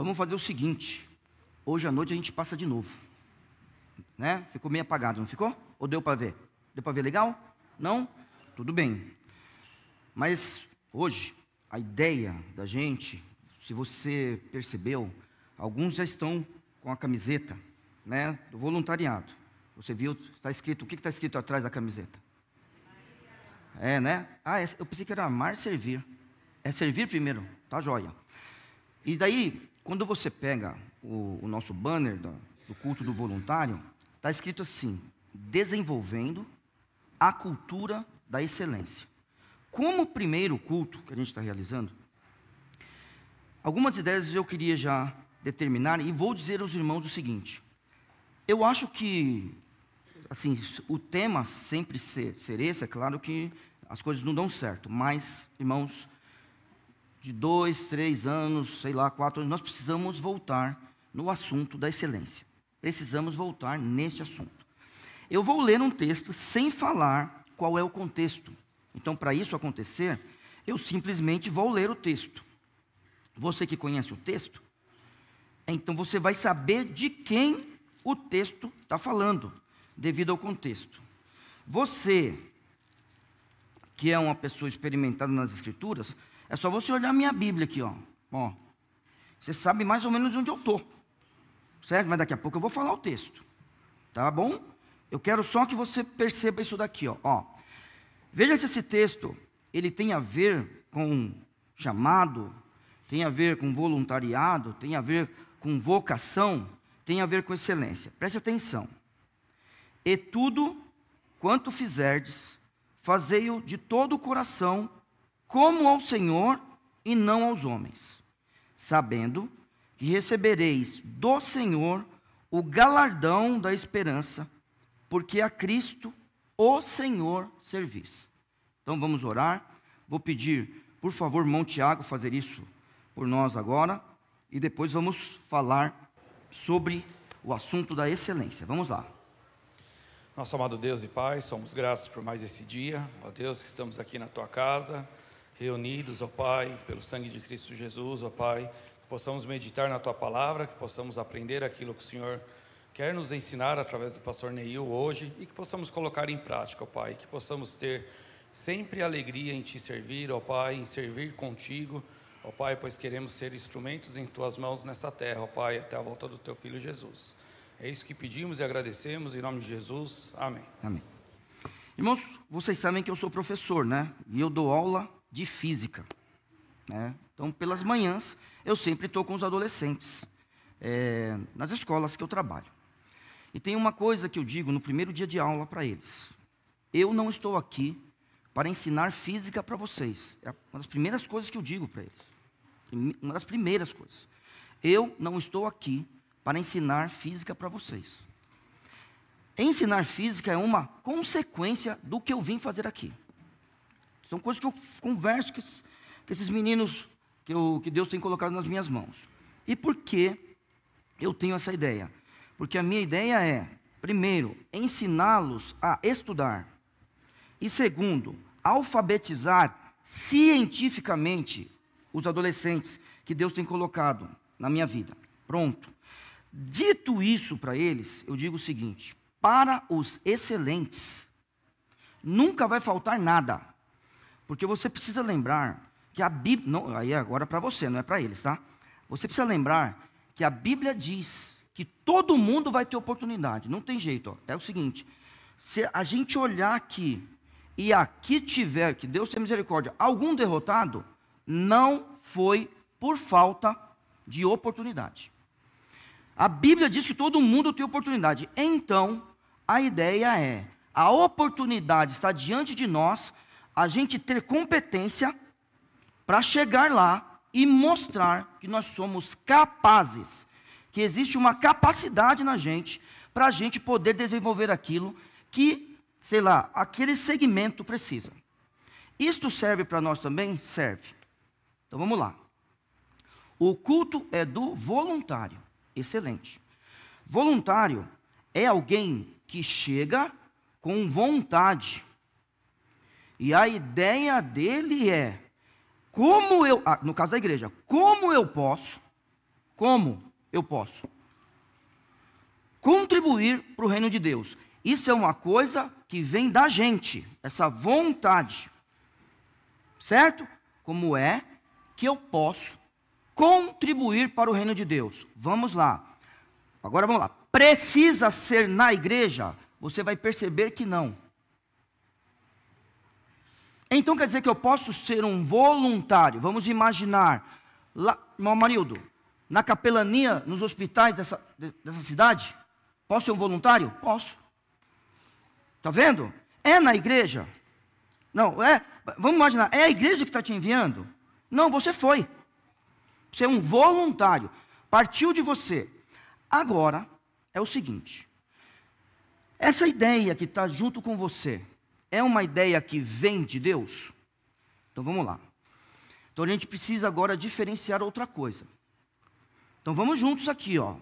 Vamos fazer o seguinte, hoje à noite a gente passa de novo, né? Ficou meio apagado, não ficou? Ou deu para ver? Deu para ver legal? Não? Tudo bem. Mas hoje, a ideia da gente, se você percebeu, alguns já estão com a camiseta, né, do voluntariado. Você viu, está escrito, o que está escrito atrás da camiseta? É, né? Eu pensei que era amar e servir. É servir primeiro, tá joia. E daí, quando você pega o nosso banner do culto do voluntário, está escrito assim, desenvolvendo a cultura da excelência. Como primeiro culto que a gente está realizando, algumas ideias eu queria já determinar e vou dizer aos irmãos o seguinte. Eu acho que, assim, o tema sempre ser esse, é claro que as coisas não dão certo, mas, irmãos, de 2, 3 anos, sei lá, 4 anos, nós precisamos voltar no assunto da excelência. Precisamos voltar neste assunto. Eu vou ler um texto sem falar qual é o contexto. Então, para isso acontecer, eu simplesmente vou ler o texto. Você que conhece o texto, então você vai saber de quem o texto está falando, devido ao contexto. Você, que é uma pessoa experimentada nas Escrituras, é só você olhar a minha Bíblia aqui, ó. Você sabe mais ou menos onde eu estou, certo? Mas daqui a pouco eu vou falar o texto, tá bom? Eu quero só que você perceba isso daqui, ó. Veja se esse texto, ele tem a ver com chamado, tem a ver com voluntariado, tem a ver com vocação, tem a ver com excelência. Preste atenção. E tudo quanto fizerdes, fazei-o de todo o coração, como ao Senhor e não aos homens, sabendo que recebereis do Senhor o galardão da esperança, porque a Cristo, o Senhor, servis. Então vamos orar. Vou pedir, por favor, irmão Tiago, fazer isso por nós agora, e depois vamos falar sobre o assunto da excelência. Vamos lá. Nosso amado Deus e Pai, somos gratos por mais esse dia, ó Deus, que estamos aqui na Tua casa, reunidos, ó Pai, pelo sangue de Cristo Jesus, ó Pai, que possamos meditar na Tua palavra, que possamos aprender aquilo que o Senhor quer nos ensinar através do pastor Neil hoje, e que possamos colocar em prática, ó Pai, que possamos ter sempre alegria em Te servir, ó Pai, em servir contigo, ó Pai, pois queremos ser instrumentos em Tuas mãos nessa terra, ó Pai, até a volta do Teu Filho Jesus. É isso que pedimos e agradecemos, em nome de Jesus, amém. Amém. Irmãos, vocês sabem que eu sou professor, né? E eu dou aula de física, né? Então, pelas manhãs, eu sempre estou com os adolescentes, nas escolas que eu trabalho. E tem uma coisa que eu digo no primeiro dia de aula para eles. Eu não estou aqui para ensinar física para vocês. É uma das primeiras coisas que eu digo para eles. Uma das primeiras coisas. Eu não estou aqui para ensinar física para vocês. Ensinar física é uma consequência do que eu vim fazer aqui. São coisas que eu converso com esses meninos que Deus tem colocado nas minhas mãos. E por que eu tenho essa ideia? Porque a minha ideia é, primeiro, ensiná-los a estudar. E segundo, alfabetizar cientificamente os adolescentes que Deus tem colocado na minha vida. Pronto. Dito isso para eles, eu digo o seguinte: para os excelentes, nunca vai faltar nada. Porque você precisa lembrar que a Bíblia, não, aí é agora para você, não é para eles, tá? Você precisa lembrar que a Bíblia diz que todo mundo vai ter oportunidade. Não tem jeito, ó. É o seguinte: se a gente olhar aqui e aqui tiver, que Deus tenha misericórdia, algum derrotado, não foi por falta de oportunidade. A Bíblia diz que todo mundo tem oportunidade. Então, a ideia é, a oportunidade está diante de nós, a gente ter competência para chegar lá e mostrar que nós somos capazes, que existe uma capacidade na gente, para a gente poder desenvolver aquilo que, sei lá, aquele segmento precisa. Isto serve para nós também? Serve. Então vamos lá. O culto é do voluntário. Excelente. Voluntário é alguém que chega com vontade. E a ideia dele é, no caso da igreja, como eu posso Como eu posso contribuir para o reino de Deus? Isso é uma coisa que vem da gente, essa vontade. Certo? Como é que eu posso contribuir para o reino de Deus? Vamos lá. Agora vamos lá. Precisa ser na igreja? Você vai perceber que não. Então quer dizer que eu posso ser um voluntário. Vamos imaginar, lá, irmão Amarildo, na capelania, nos hospitais dessa cidade, posso ser um voluntário? Posso. Está vendo? É na igreja? Não, é. Vamos imaginar, é a igreja que está te enviando? Não, você foi. Você é um voluntário. Partiu de você. Agora, é o seguinte. Essa ideia que está junto com você, é uma ideia que vem de Deus? Então vamos lá. Então a gente precisa agora diferenciar outra coisa. Então vamos juntos aqui, ó.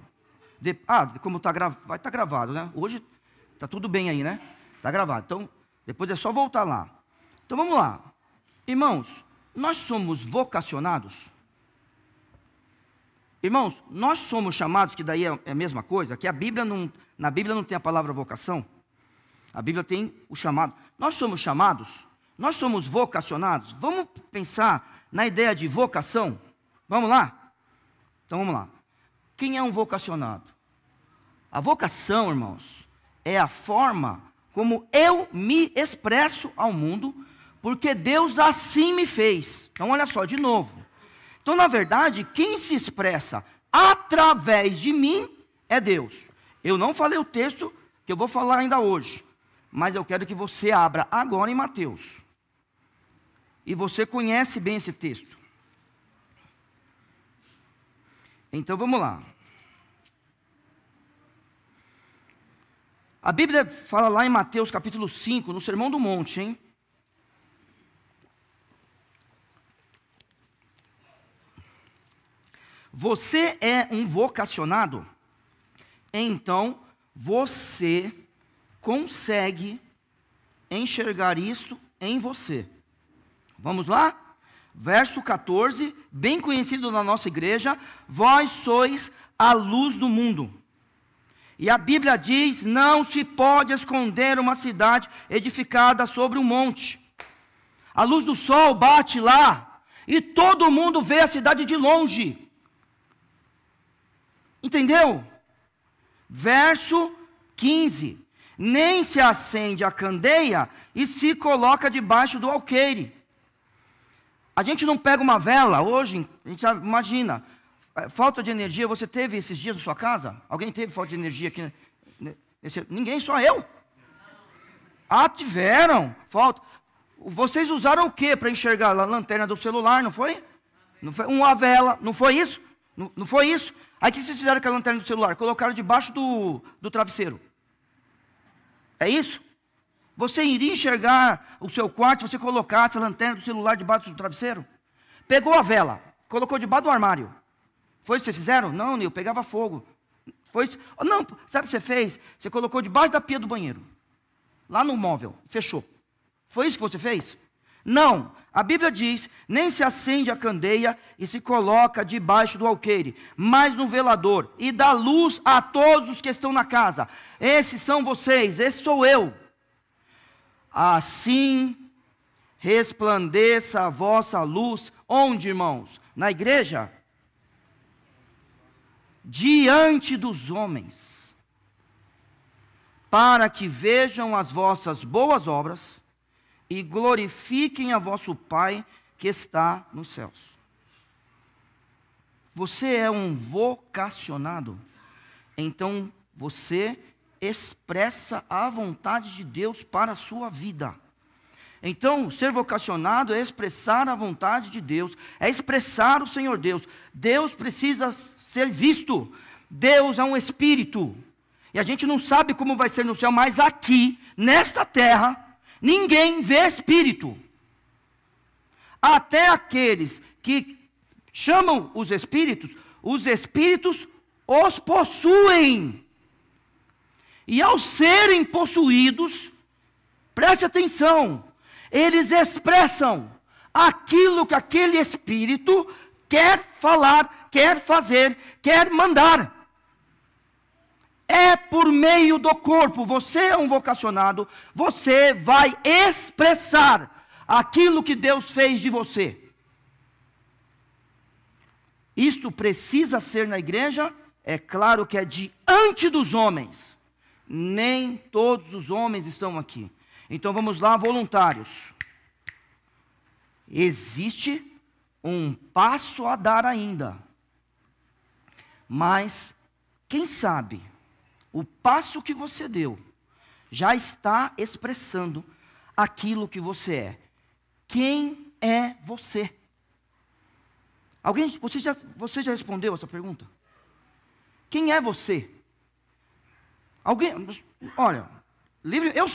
Como vai estar gravado, né? Hoje está tudo bem aí, né? Está gravado. Então, depois é só voltar lá. Então vamos lá. Irmãos, nós somos vocacionados? Irmãos, nós somos chamados, que daí é a mesma coisa, que na Bíblia não tem a palavra vocação. A Bíblia tem o chamado. Nós somos chamados? Nós somos vocacionados? Vamos pensar na ideia de vocação? Vamos lá? Então vamos lá. Quem é um vocacionado? A vocação, irmãos, é a forma como eu me expresso ao mundo, porque Deus assim me fez. Então olha só, de novo. Então na verdade, quem se expressa através de mim é Deus. Eu não falei o texto que eu vou falar ainda hoje, mas eu quero que você abra agora em Mateus. E você conhece bem esse texto. Então vamos lá. A Bíblia fala lá em Mateus capítulo 5, no Sermão do Monte, hein? Você é um vocacionado? Então, você consegue enxergar isso em você. Vamos lá? Verso 14, bem conhecido na nossa igreja. Vós sois a luz do mundo. E a Bíblia diz, não se pode esconder uma cidade edificada sobre um monte. A luz do sol bate lá, e todo mundo vê a cidade de longe. Entendeu? Verso 15. Nem se acende a candeia e se coloca debaixo do alqueire. A gente não pega uma vela hoje, a gente imagina, falta de energia. Você teve esses dias na sua casa? Alguém teve falta de energia aqui? Ninguém, só eu. Tiveram falta. Vocês usaram o que para enxergar? A lanterna do celular, não foi? Não foi uma vela, não foi isso? Não foi isso? Aí o que vocês fizeram com a lanterna do celular? Colocaram debaixo do travesseiro. É isso? Você iria enxergar o seu quarto se você colocasse a lanterna do celular debaixo do travesseiro? Pegou a vela, colocou debaixo do armário. Foi isso que vocês fizeram? Não, Nil, pegava fogo. Foi isso? Não, sabe o que você fez? Você colocou debaixo da pia do banheiro. Lá no móvel, fechou. Foi isso que você fez? Não, a Bíblia diz, nem se acende a candeia e se coloca debaixo do alqueire, mas no velador, e dá luz a todos os que estão na casa. Esses são vocês, esse sou eu. Assim resplandeça a vossa luz, onde, irmãos? Na igreja? Diante dos homens, para que vejam as vossas boas obras e glorifiquem a vosso Pai que está nos céus. Você é um vocacionado, então você expressa a vontade de Deus para a sua vida. Então, ser vocacionado é expressar a vontade de Deus, é expressar o Senhor Deus. Deus precisa ser visto. Deus é um espírito. E a gente não sabe como vai ser no céu, mas aqui, nesta terra, ninguém vê espírito. Até aqueles que chamam os espíritos os possuem. E ao serem possuídos, preste atenção, eles expressam aquilo que aquele espírito quer falar, quer fazer, quer mandar. É por meio do corpo. Você é um vocacionado, você vai expressar aquilo que Deus fez de você. Isto precisa ser na igreja, é claro que é diante dos homens. Nem todos os homens estão aqui. Então vamos lá, voluntários. Existe um passo a dar ainda. Mas, quem sabe, o passo que você deu já está expressando aquilo que você é. Quem é você? Você já respondeu essa pergunta? Quem é você? Olha,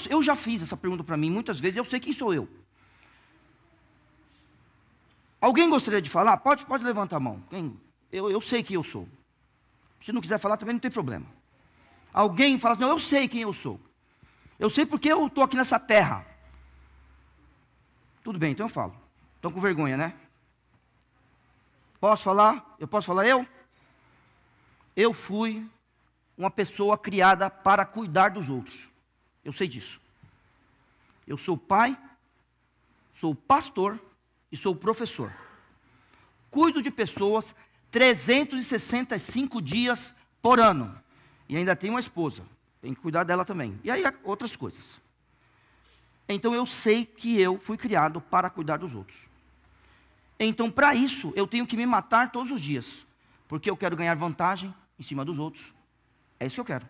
eu já fiz essa pergunta para mim muitas vezes, eu sei quem sou eu. Alguém gostaria de falar? Pode levantar a mão. Eu sei quem eu sou. Se não quiser falar também não tem problema. Alguém fala, não, eu sei quem eu sou. Eu sei porque eu estou aqui nessa terra. Tudo bem, então eu falo. Estão com vergonha, né? Posso falar? Eu posso falar eu? Eu fui uma pessoa criada para cuidar dos outros. Eu sei disso. Eu sou pai, sou pastor e sou professor. Cuido de pessoas 365 dias por ano. E ainda tenho uma esposa. Tenho que cuidar dela também. E aí outras coisas. Então eu sei que eu fui criado para cuidar dos outros. Então para isso eu tenho que me matar todos os dias. Porque eu quero ganhar vantagem em cima dos outros. É isso que eu quero.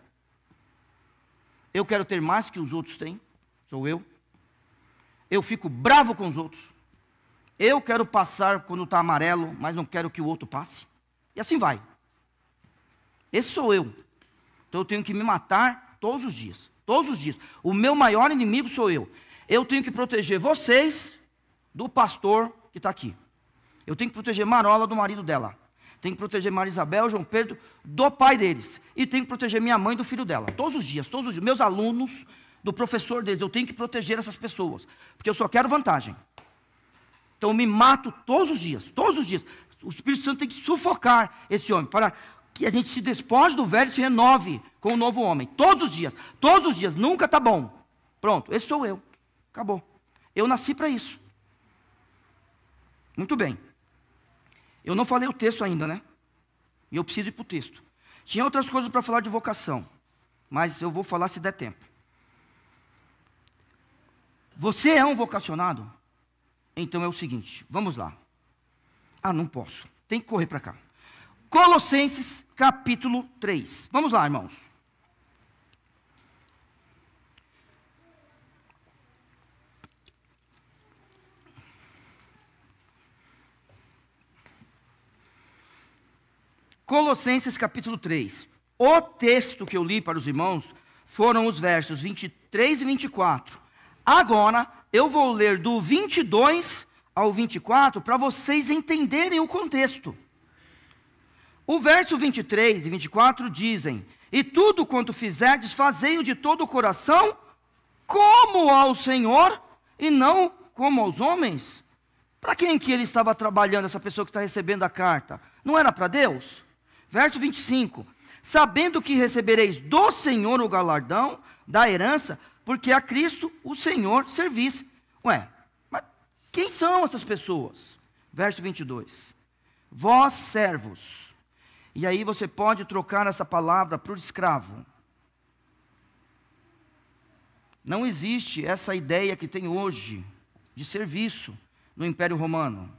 Eu quero ter mais que os outros têm. Sou eu. Eu fico bravo com os outros. Eu quero passar quando está amarelo, mas não quero que o outro passe. E assim vai. Esse sou eu. Então eu tenho que me matar todos os dias. Todos os dias. O meu maior inimigo sou eu. Eu tenho que proteger vocês do pastor que está aqui. Eu tenho que proteger Marola do marido dela. Tenho que proteger Marisabel, João Pedro, do pai deles. E tenho que proteger minha mãe do filho dela. Todos os dias, todos os dias. Meus alunos, do professor deles. Eu tenho que proteger essas pessoas. Porque eu só quero vantagem. Então eu me mato todos os dias. Todos os dias. O Espírito Santo tem que sufocar esse homem. Para que a gente se despoje do velho e se renove com o novo homem. Todos os dias. Todos os dias. Nunca está bom. Pronto. Esse sou eu. Acabou. Eu nasci para isso. Muito bem. Eu não falei o texto ainda, né? E eu preciso ir para o texto. Tinha outras coisas para falar de vocação. Mas eu vou falar se der tempo. Você é um vocacionado? Então é o seguinte. Vamos lá. Ah, não posso. Tem que correr para cá. Colossenses capítulo 3. Vamos lá, irmãos. Colossenses capítulo 3. O texto que eu li para os irmãos foram os versos 23 e 24. Agora, eu vou ler do 22 ao 24 para vocês entenderem o contexto. O verso 23 e 24 dizem: e tudo quanto fizerdes, fazei-o de todo o coração, como ao Senhor, e não como aos homens. Para quem que ele estava trabalhando, essa pessoa que está recebendo a carta? Não era para Deus? Verso 25, sabendo que recebereis do Senhor o galardão da herança, porque a Cristo o Senhor servis. Ué, mas quem são essas pessoas? Verso 22, vós servos. E aí você pode trocar essa palavra por escravo. Não existe essa ideia que tem hoje de serviço no Império Romano.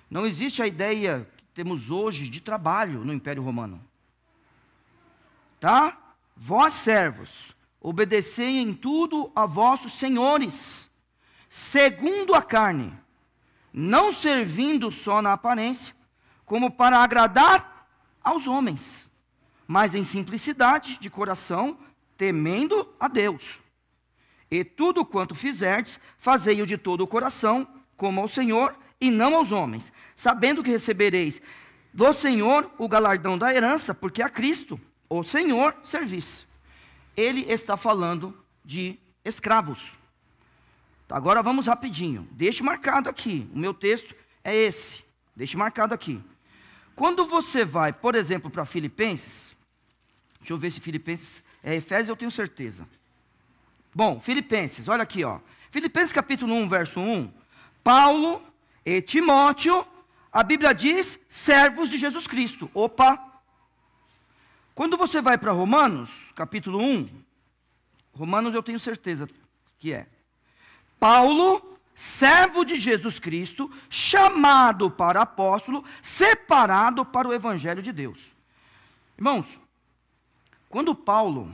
Não existe a ideia temos hoje de trabalho no Império Romano. Tá? Vós servos, obedecei em tudo a vossos senhores, segundo a carne, não servindo só na aparência, como para agradar aos homens, mas em simplicidade de coração, temendo a Deus. E tudo quanto fizerdes, fazei-o de todo o coração, como ao Senhor, e não aos homens, sabendo que recebereis do Senhor o galardão da herança, porque a Cristo, o Senhor, servis. Ele está falando de escravos. Agora vamos rapidinho, deixe marcado aqui, o meu texto é esse. Deixe marcado aqui. Quando você vai, por exemplo, para Filipenses, deixa eu ver se Filipenses é Efésios, eu tenho certeza. Bom, Filipenses, olha aqui, ó. Filipenses capítulo 1, verso 1. Paulo e Timóteo, a Bíblia diz, servos de Jesus Cristo. Opa! Quando você vai para Romanos, capítulo 1, Romanos eu tenho certeza que é. Paulo, servo de Jesus Cristo, chamado para apóstolo, separado para o evangelho de Deus. Irmãos, quando Paulo,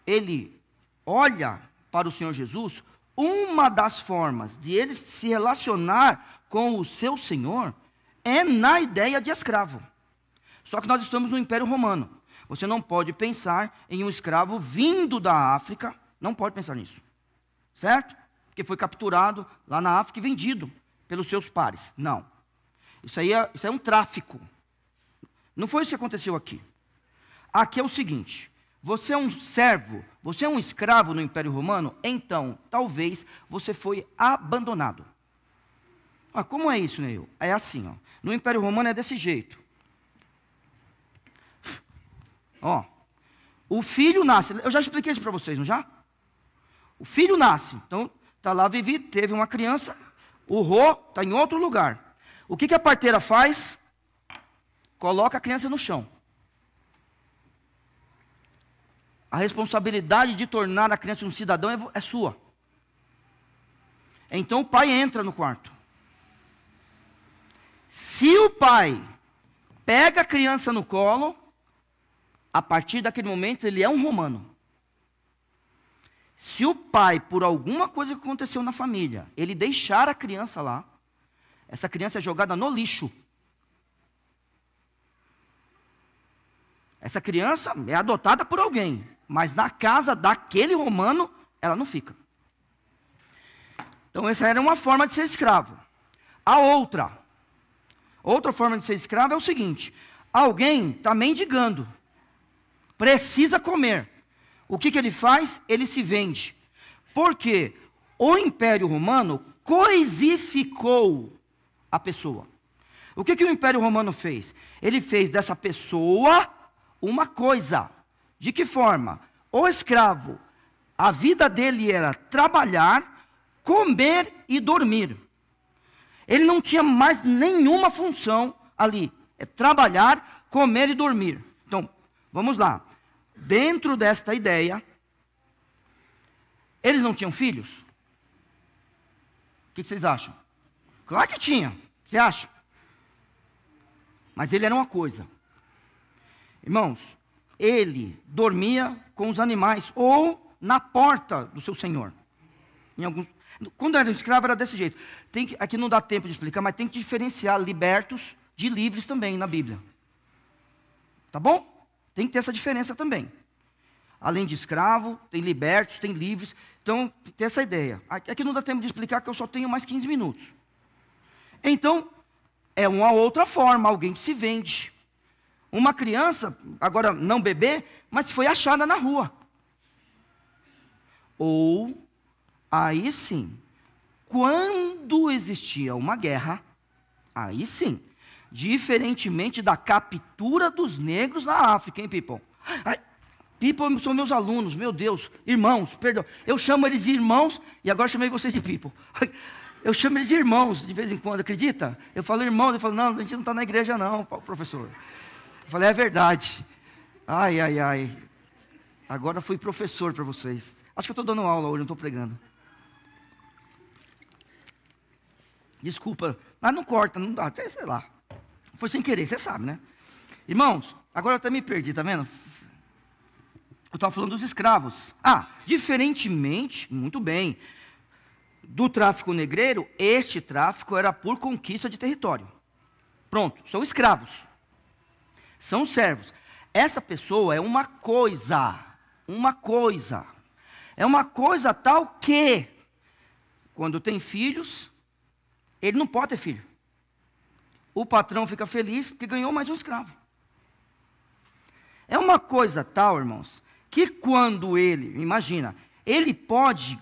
ele olha para o Senhor Jesus, uma das formas de ele se relacionar com o seu Senhor é na ideia de escravo. Só que nós estamos no Império Romano. Você não pode pensar em um escravo vindo da África, não pode pensar nisso. Certo? Que foi capturado lá na África e vendido pelos seus pares. Não. Isso é um tráfico. Não foi isso que aconteceu aqui. Aqui é o seguinte: você é um servo, você é um escravo no Império Romano, então, talvez, você foi abandonado. Ah, como é isso, Neil? É assim, ó. No Império Romano é desse jeito. Ó, o filho nasce, eu já expliquei isso para vocês, não já? O filho nasce, então, está lá Vivi, teve uma criança, o Rô está em outro lugar. O que a parteira faz? Coloca a criança no chão. A responsabilidade de tornar a criança um cidadão é sua. Então o pai entra no quarto. Se o pai pega a criança no colo, a partir daquele momento ele é um romano. Se o pai, por alguma coisa que aconteceu na família, ele deixar a criança lá, essa criança é jogada no lixo. Essa criança é adotada por alguém, mas na casa daquele romano, ela não fica. Então essa era uma forma de ser escravo. A outra forma de ser escravo é o seguinte: alguém está mendigando, precisa comer. O que ele faz? Ele se vende. Porque o Império Romano coisificou a pessoa. O que o Império Romano fez? Ele fez dessa pessoa uma coisa. De que forma? O escravo, a vida dele era trabalhar, comer e dormir. Ele não tinha mais nenhuma função ali. É trabalhar, comer e dormir. Então, vamos lá. Dentro desta ideia, eles não tinham filhos? O que vocês acham? Claro que tinha. Você acha? Mas ele era uma coisa. Irmãos, ele dormia com os animais ou na porta do seu senhor. Quando era escravo era desse jeito. Aqui não dá tempo de explicar, mas tem que diferenciar libertos de livres também na Bíblia. Tá bom? Tem que ter essa diferença também. Além de escravo, tem libertos, tem livres. Então, tem essa ideia. Aqui não dá tempo de explicar, que eu só tenho mais 15 minutos. Então, é uma outra forma, alguém que se vende. Uma criança, agora não bebê, mas foi achada na rua. Ou, aí sim, quando existia uma guerra, aí sim, diferentemente da captura dos negros na África, hein, people? People são meus alunos, meu Deus, irmãos, perdão. Eu chamo eles de irmãos e agora chamei vocês de people. Eu chamo eles de irmãos de vez em quando, acredita? Eu falo irmãos, eu falo, não, a gente não está na igreja não, professor. Eu falei, é verdade. Ai. Agora fui professor para vocês. Acho que eu estou dando aula hoje, não estou pregando. Desculpa, mas não corta, não dá, até sei lá. Foi sem querer, você sabe, né? Irmãos, agora eu até me perdi, tá vendo? Eu estava falando dos escravos. Diferentemente, muito bem, do tráfico negreiro, este tráfico era por conquista de território. Pronto, são escravos. São servos. Essa pessoa é uma coisa. É uma coisa tal que, quando tem filhos, ele não pode ter filho. O patrão fica feliz porque ganhou mais um escravo. É uma coisa tal, irmãos, que quando ele, imagina, ele pode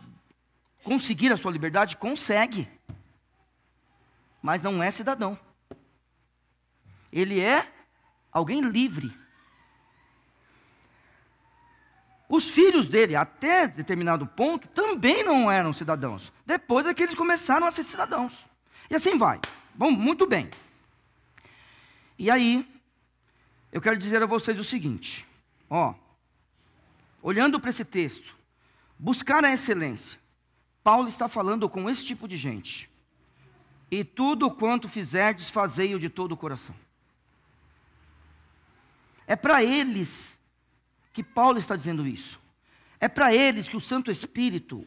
conseguir a sua liberdade, consegue, mas não é cidadão. ele é alguém livre. Os filhos dele, até determinado ponto, também não eram cidadãos. Depois é que eles começaram a ser cidadãos. E assim vai. Bom, muito bem. E aí, eu quero dizer a vocês o seguinte. Olhando para esse texto, buscar a excelência. Paulo está falando com esse tipo de gente. E tudo quanto fizerdes, fazei-o de todo o coração. É para eles que Paulo está dizendo isso. É para eles que o Santo Espírito,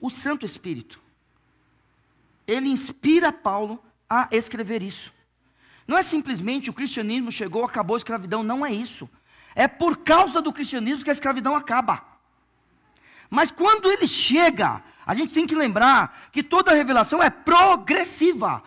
ele inspira Paulo a escrever isso. Não é simplesmente o cristianismo chegou, acabou a escravidão, não é isso. É por causa do cristianismo que a escravidão acaba. Mas quando ele chega, a gente tem que lembrar que toda a revelação é progressiva.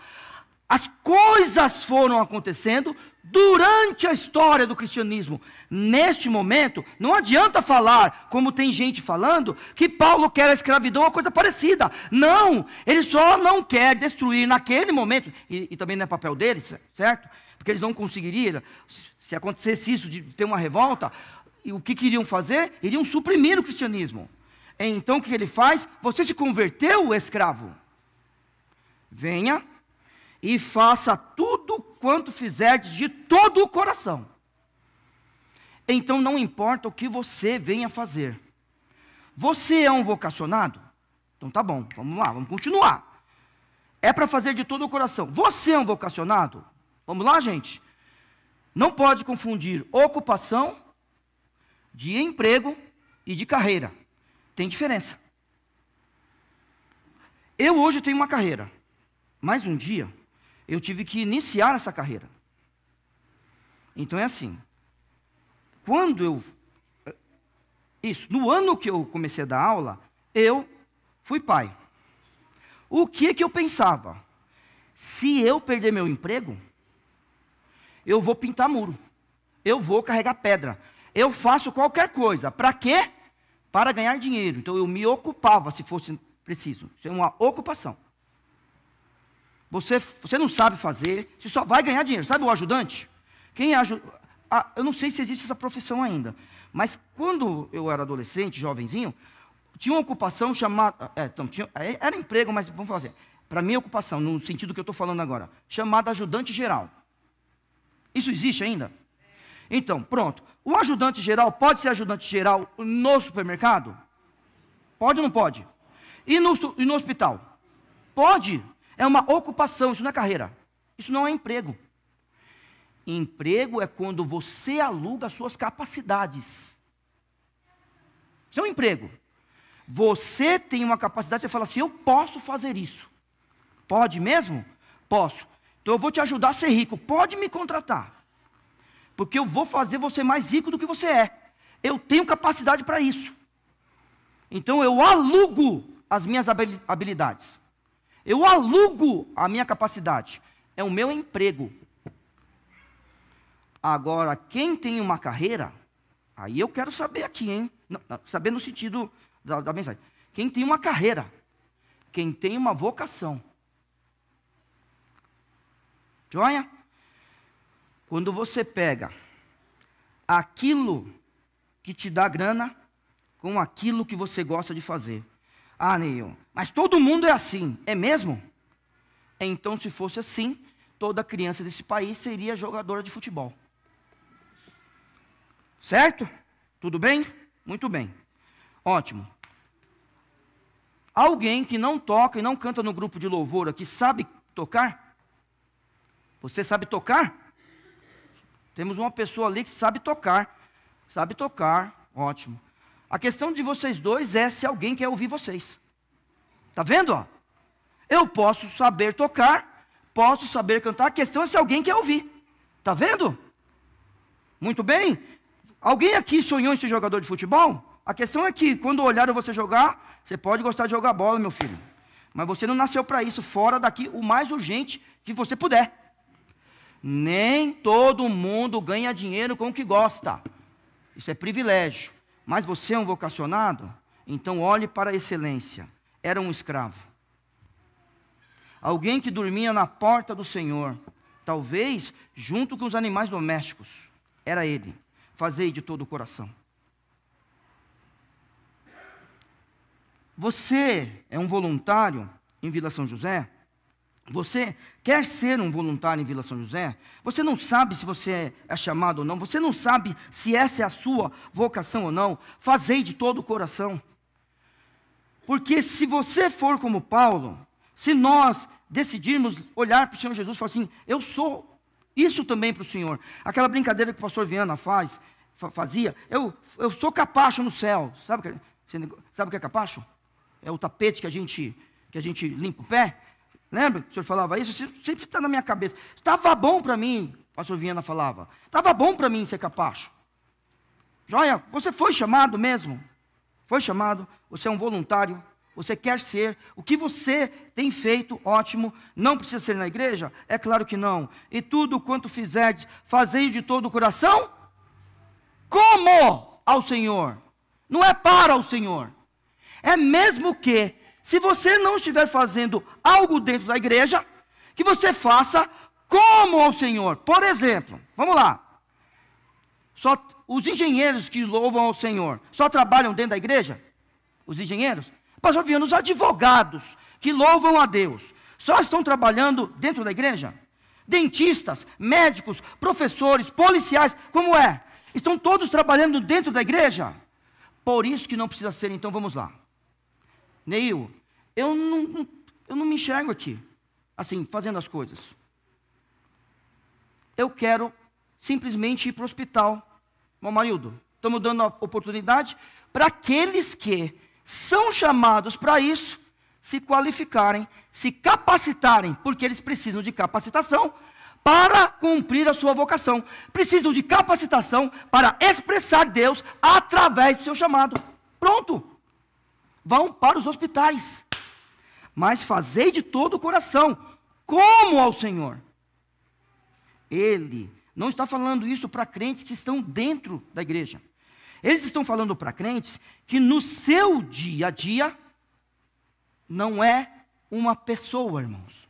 As coisas foram acontecendo durante a história do cristianismo. Neste momento, não adianta falar, como tem gente falando, que Paulo quer a escravidão, uma coisa parecida. Não, ele só não quer destruir naquele momento, e também não é papel deles, certo? Porque eles não conseguiriam, se acontecesse isso, de ter uma revolta, e o que queriam fazer? Iriam suprimir o cristianismo. Então o que ele faz? Você se converteu, escravo. Venha e faça tudo quanto fizerdes de todo o coração. Então não importa o que você venha fazer. Você é um vocacionado? Então tá bom, vamos lá, vamos continuar. É para fazer de todo o coração. Você é um vocacionado? Vamos lá, gente? Não pode confundir ocupação de emprego e de carreira. Tem diferença. Eu hoje tenho uma carreira, mas um dia eu tive que iniciar essa carreira. Então é assim, no ano que eu comecei a dar aula, eu fui pai. O que eu pensava? Se eu perder meu emprego, eu vou pintar muro, eu vou carregar pedra, eu faço qualquer coisa. Para quê? Para ganhar dinheiro. Então eu me ocupava, se fosse preciso. Isso é uma ocupação. Você não sabe fazer, você só vai ganhar dinheiro. Sabe o ajudante? Quem é eu não sei se existe essa profissão ainda, mas quando eu era adolescente, jovenzinho, tinha uma ocupação chamada, era emprego, mas vamos falar assim, para mim ocupação, no sentido que eu estou falando agora, chamada ajudante geral. Isso existe ainda? Então, pronto. O ajudante geral pode ser ajudante geral no supermercado? Pode ou não pode? E no hospital? Pode. É uma ocupação, isso não é carreira. Isso não é emprego. Emprego é quando você aluga as suas capacidades. Isso é um emprego. Você tem uma capacidade, você fala assim, eu posso fazer isso. Pode mesmo? Posso. Então eu vou te ajudar a ser rico. Pode me contratar. Porque eu vou fazer você mais rico do que você é. Eu tenho capacidade para isso. Então eu alugo as minhas habilidades. Eu alugo a minha capacidade. É o meu emprego. Agora, quem tem uma carreira, aí eu quero saber aqui, hein? Não, saber no sentido da mensagem. Quem tem uma carreira, quem tem uma vocação. Joia? Quando você pega aquilo que te dá grana com aquilo que você gosta de fazer. Ah, Neil, mas todo mundo é assim, é mesmo? Então, se fosse assim, toda criança desse país seria jogadora de futebol. Certo? Tudo bem? Muito bem. Ótimo. Alguém que não toca e não canta no grupo de louvor aqui, sabe tocar? Você sabe tocar? Temos uma pessoa ali que sabe tocar. Sabe tocar, ótimo. A questão de vocês dois é se alguém quer ouvir vocês. Está vendo? Ó? Eu posso saber tocar, posso saber cantar, a questão é se alguém quer ouvir. Está vendo? Muito bem. Alguém aqui sonhou em ser jogador de futebol? A questão é que, quando olharam você jogar, você pode gostar de jogar bola, meu filho. Mas você não nasceu para isso, fora daqui o mais urgente que você puder. Nem todo mundo ganha dinheiro com o que gosta. Isso é privilégio. Mas você é um vocacionado? Então olhe para a excelência. Era um escravo. Alguém que dormia na porta do Senhor. talvez junto com os animais domésticos. Era ele. Fazei de todo o coração. Você é um voluntário em Vila São José? Você quer ser um voluntário em Vila São José? Você não sabe se você é chamado ou não. Você não sabe se essa é a sua vocação ou não. Fazei de todo o coração. Porque se você for como Paulo, se nós decidirmos olhar para o Senhor Jesus e falar assim, eu sou isso também para o Senhor. Aquela brincadeira que o pastor Viana fazia, eu sou capacho no céu. Sabe o que é capacho? É o tapete que a gente limpa o pé. Lembra que o senhor falava isso? Sempre está na minha cabeça. Estava bom para mim, o pastor Viana falava. Estava bom para mim ser capacho. Joia, você foi chamado mesmo. Foi chamado, você é um voluntário. Você quer ser. O que você tem feito, ótimo. Não precisa ser na igreja? É claro que não. E tudo quanto fizerdes, fazei de todo o coração. Como ao Senhor. Não é para o Senhor. É mesmo que, se você não estiver fazendo algo dentro da igreja, que você faça como ao Senhor. Por exemplo, vamos lá. Só os engenheiros que louvam ao Senhor, só trabalham dentro da igreja? Os engenheiros? Pastor Viana, os advogados que louvam a Deus, só estão trabalhando dentro da igreja? Dentistas, médicos, professores, policiais, como é? Estão todos trabalhando dentro da igreja? Por isso que não precisa ser, então vamos lá. Neil, eu não me enxergo aqui, assim, fazendo as coisas. Eu quero simplesmente ir para o hospital. Meu marido, estamos dando a oportunidade para aqueles que são chamados para isso, se qualificarem, se capacitarem, porque eles precisam de capacitação para cumprir a sua vocação. Precisam de capacitação para expressar Deus através do seu chamado. Pronto. Vão para os hospitais. Mas fazei de todo o coração, como ao Senhor. Ele não está falando isso para crentes que estão dentro da igreja. Eles estão falando para crentes que no seu dia a dia não é uma pessoa, irmãos.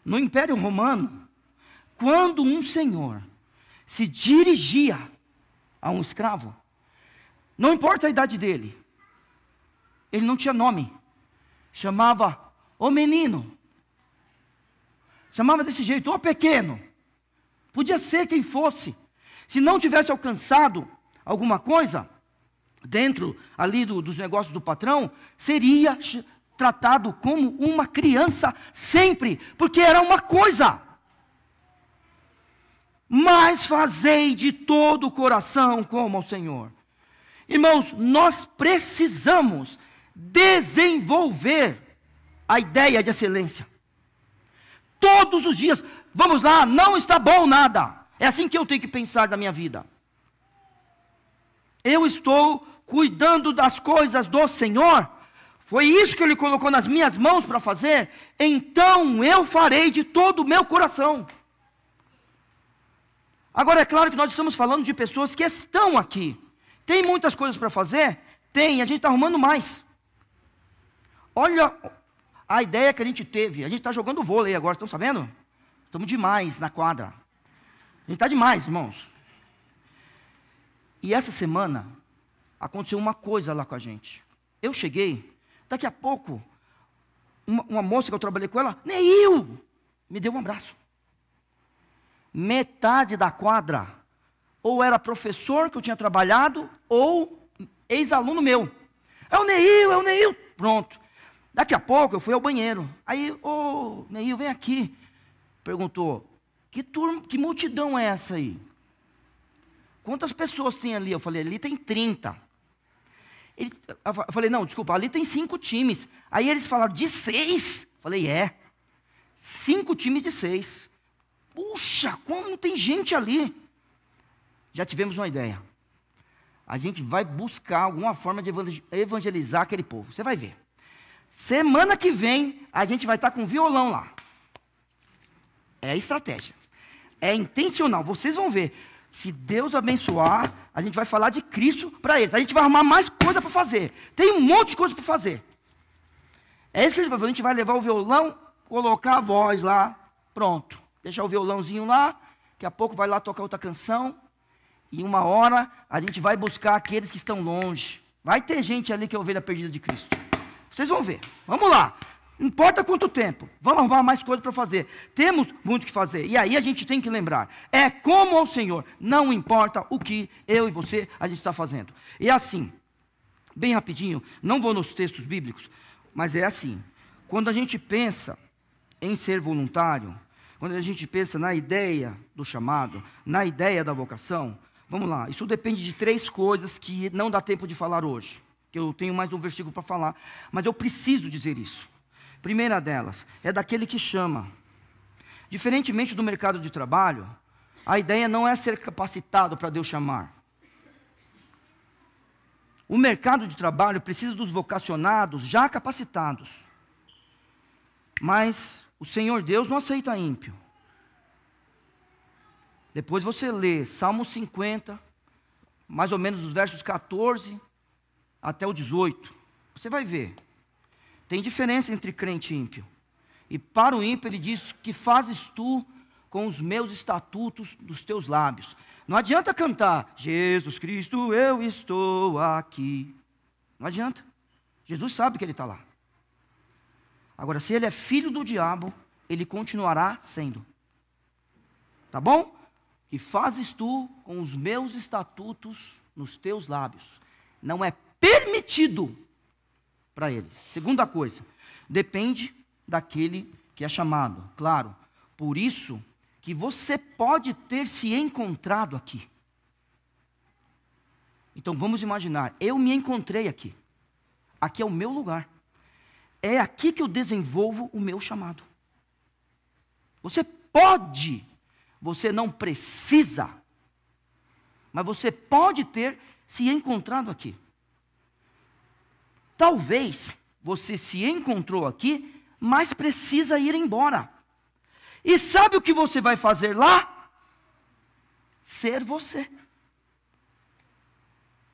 No Império Romano, quando um senhor se dirigia a um escravo, não importa a idade dele, ele não tinha nome, chamava o menino, chamava desse jeito, o pequeno, podia ser quem fosse. Se não tivesse alcançado alguma coisa dentro ali dos negócios do patrão, seria tratado como uma criança sempre, porque era uma coisa. Mas fazei de todo o coração como ao Senhor. Irmãos, nós precisamos desenvolver a ideia de excelência. Todos os dias, vamos lá, não está bom nada. É assim que eu tenho que pensar na minha vida. Eu estou cuidando das coisas do Senhor. Foi isso que Ele colocou nas minhas mãos para fazer. Então eu farei de todo o meu coração. Agora é claro que nós estamos falando de pessoas que estão aqui. Tem muitas coisas para fazer? Tem, a gente está arrumando mais. Olha a ideia que a gente teve. A gente está jogando vôlei agora, estão sabendo? Estamos demais na quadra. A gente está demais, irmãos. E essa semana, aconteceu uma coisa lá com a gente. Eu cheguei, daqui a pouco, uma moça que eu trabalhei com ela, Neil, me deu um abraço. Metade da quadra, ou era professor que eu tinha trabalhado, ou ex-aluno meu. É o Neil, pronto. Daqui a pouco eu fui ao banheiro. Aí, Neil, vem aqui. Perguntou, que multidão é essa aí? Quantas pessoas tem ali? Eu falei, ali tem 30. Eu falei, não, desculpa, ali tem 5 times. Aí eles falaram, de 6? Eu falei, 5 times de 6. Puxa, como tem gente ali? Já tivemos uma ideia. A gente vai buscar alguma forma de evangelizar aquele povo. Você vai ver. Semana que vem, a gente vai estar com violão lá. É a estratégia. É intencional. Vocês vão ver. Se Deus abençoar, a gente vai falar de Cristo para eles. A gente vai arrumar mais coisa para fazer. Tem um monte de coisa para fazer. É isso que a gente vai fazer. A gente vai levar o violão, colocar a voz lá. Pronto. deixar o violãozinho lá, daqui a pouco vai lá tocar outra canção, e uma hora a gente vai buscar aqueles que estão longe. Vai ter gente ali que é ovelha perdida de Cristo. Vocês vão ver. Vamos lá. Não importa quanto tempo. Vamos arrumar mais coisa para fazer. Temos muito o que fazer. E aí a gente tem que lembrar. É como ao Senhor. Não importa o que eu e você a gente está fazendo. E assim, bem rapidinho, não vou nos textos bíblicos, mas é assim. Quando a gente pensa em ser voluntário, quando a gente pensa na ideia do chamado, na ideia da vocação, vamos lá. Isso depende de 3 coisas que não dá tempo de falar hoje. Que eu tenho mais um versículo para falar. Mas eu preciso dizer isso. Primeira delas, é daquele que chama. Diferentemente do mercado de trabalho, a ideia não é ser capacitado para Deus chamar. O mercado de trabalho precisa dos vocacionados já capacitados. Mas o Senhor Deus não aceita ímpio. Depois você lê Salmo 50, mais ou menos dos versos 14 até o 18. Você vai ver. Tem diferença entre crente e ímpio. E para o ímpio ele diz: que fazes tu com os meus estatutos dos teus lábios? Não adianta cantar, Jesus Cristo, eu estou aqui. Não adianta. Jesus sabe que ele está lá. Agora, se ele é filho do diabo, ele continuará sendo. Tá bom? Que fazes tu com os meus estatutos nos teus lábios? Não é permitido para ele. Segunda coisa, depende daquele que é chamado. Claro, por isso que você pode ter se encontrado aqui. Então vamos imaginar, eu me encontrei aqui. Aqui é o meu lugar. É aqui que eu desenvolvo o meu chamado. Você pode, você não precisa, mas você pode ter se encontrado aqui. Talvez você se encontrou aqui, mas precisa ir embora. E sabe o que você vai fazer lá? Ser você.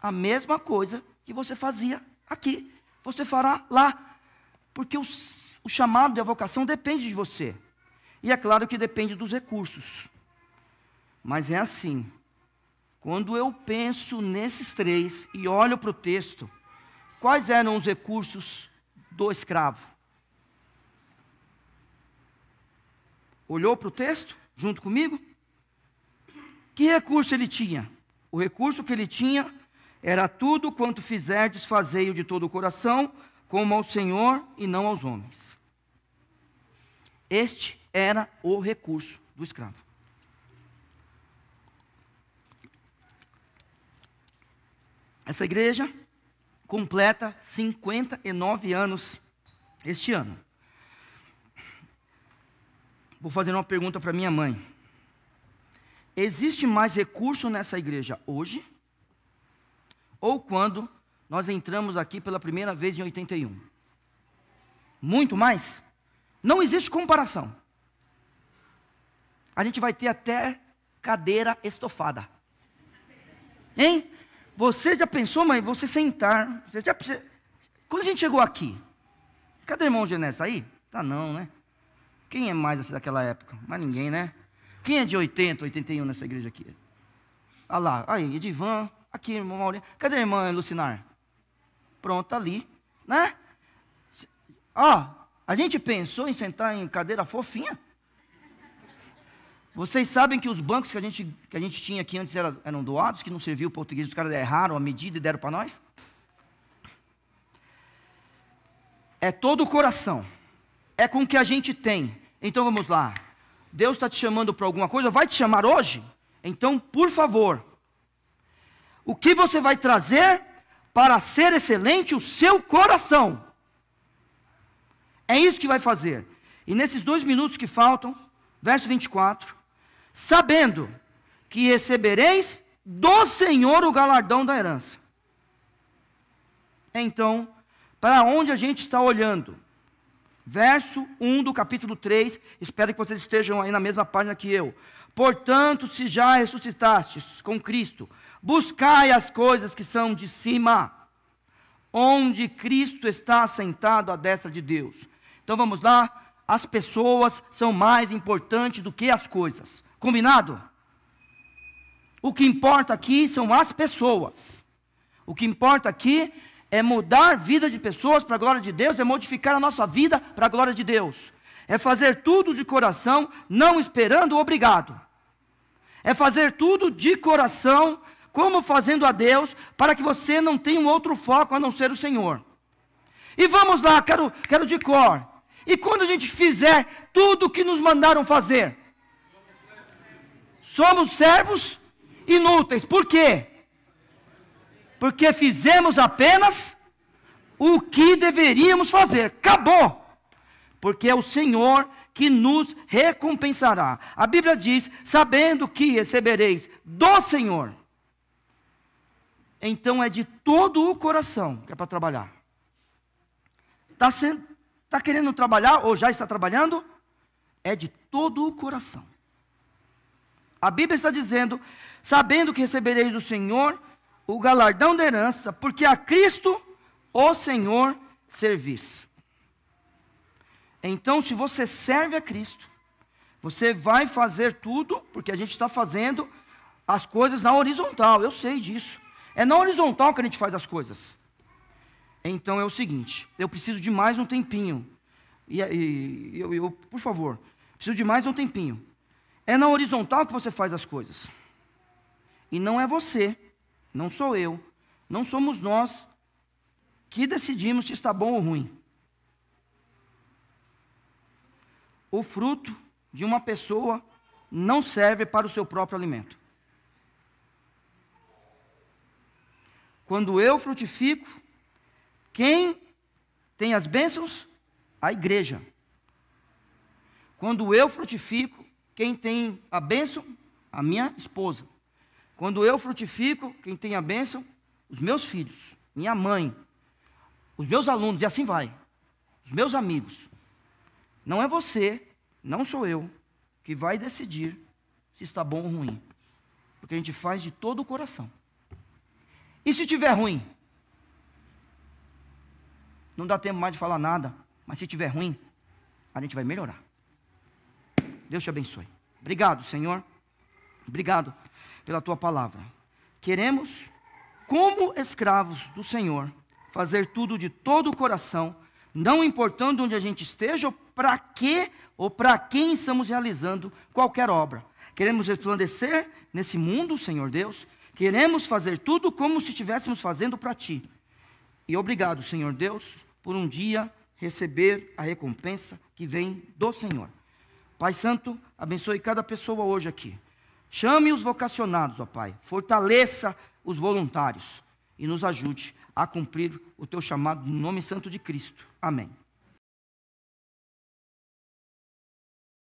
A mesma coisa que você fazia aqui, você fará lá. Porque o chamado e a vocação depende de você. E é claro que depende dos recursos. Mas é assim. Quando eu penso nesses 3 e olho para o texto, quais eram os recursos do escravo? Olhou para o texto, junto comigo? Que recurso ele tinha? O recurso que ele tinha era: tudo quanto fizerdes, fazei-o de todo o coração, como ao Senhor e não aos homens. Este era o recurso do escravo. Essa igreja completa 59 anos este ano. Vou fazer uma pergunta para minha mãe. Existe mais recurso nessa igreja hoje? Ou quando nós entramos aqui pela primeira vez em 81? Muito mais? Não existe comparação. A gente vai ter até cadeira estofada. Hein? Você já pensou, mãe, você sentar? Quando a gente chegou aqui, cadê o irmão Genésio? Está aí? Tá não, né? Quem é mais assim daquela época? Mais ninguém, né? Quem é de 80, 81 nessa igreja aqui? Olha lá, aí, Edivan, aqui, irmão Maurinho. Cadê a irmã Lucinar? Pronto, tá ali, né? Ó, a gente pensou em sentar em cadeira fofinha. Vocês sabem que os bancos que a gente tinha aqui antes eram doados, que não serviam para o português, os caras erraram a medida e deram para nós? É todo o coração. É com o que a gente tem. Então vamos lá. Deus está te chamando para alguma coisa? Vai te chamar hoje? Então, por favor, o que você vai trazer para ser excelente o seu coração? É isso que vai fazer. E nesses 2 minutos que faltam, verso 24, sabendo que recebereis do Senhor o galardão da herança. Então, para onde a gente está olhando? Verso 1 do capítulo 3, espero que vocês estejam aí na mesma página que eu. Portanto, se já ressuscitastes com Cristo, buscai as coisas que são de cima, onde Cristo está assentado à destra de Deus. Então vamos lá, as pessoas são mais importantes do que as coisas. Combinado? O que importa aqui são as pessoas. O que importa aqui é mudar a vida de pessoas para a glória de Deus, é modificar a nossa vida para a glória de Deus. É fazer tudo de coração, não esperando o obrigado. É fazer tudo de coração, como fazendo a Deus, para que você não tenha um outro foco a não ser o Senhor. E vamos lá, quero de cor. E quando a gente fizer tudo o que nos mandaram fazer? Somos servos inúteis. Por quê? Porque fizemos apenas o que deveríamos fazer. Acabou. Porque é o Senhor que nos recompensará. A Bíblia diz, sabendo que recebereis do Senhor. Então é de todo o coração que é para trabalhar. Está querendo trabalhar ou já está trabalhando? É de todo o coração. A Bíblia está dizendo, sabendo que recebereis do Senhor o galardão da herança, porque a Cristo, o Senhor, servis. Então, se você serve a Cristo, você vai fazer tudo, porque a gente está fazendo as coisas na horizontal, eu sei disso. É na horizontal que a gente faz as coisas. Então é o seguinte, eu preciso de mais um tempinho. Eu, por favor, preciso de mais um tempinho. É na horizontal que você faz as coisas. E não é você, não sou eu, não somos nós que decidimos se está bom ou ruim. O fruto de uma pessoa não serve para o seu próprio alimento. Quando eu frutifico, quem tem as bênçãos? A igreja. Quando eu frutifico, quem tem a bênção? A minha esposa. Quando eu frutifico, quem tem a bênção? Os meus filhos, minha mãe, os meus alunos, e assim vai. Os meus amigos. Não é você, não sou eu, que vai decidir se está bom ou ruim. Porque a gente faz de todo o coração. E se estiver ruim? Não dá tempo mais de falar nada, mas se estiver ruim, a gente vai melhorar. Deus te abençoe. Obrigado, Senhor. Obrigado pela tua palavra. Queremos, como escravos do Senhor, fazer tudo de todo o coração, não importando onde a gente esteja, ou para quê, ou para quem estamos realizando qualquer obra. Queremos resplandecer nesse mundo, Senhor Deus. Queremos fazer tudo como se estivéssemos fazendo para Ti. E obrigado, Senhor Deus, por um dia receber a recompensa que vem do Senhor. Pai Santo, abençoe cada pessoa hoje aqui. Chame os vocacionados, ó Pai. Fortaleça os voluntários. E nos ajude a cumprir o Teu chamado no nome santo de Cristo. Amém.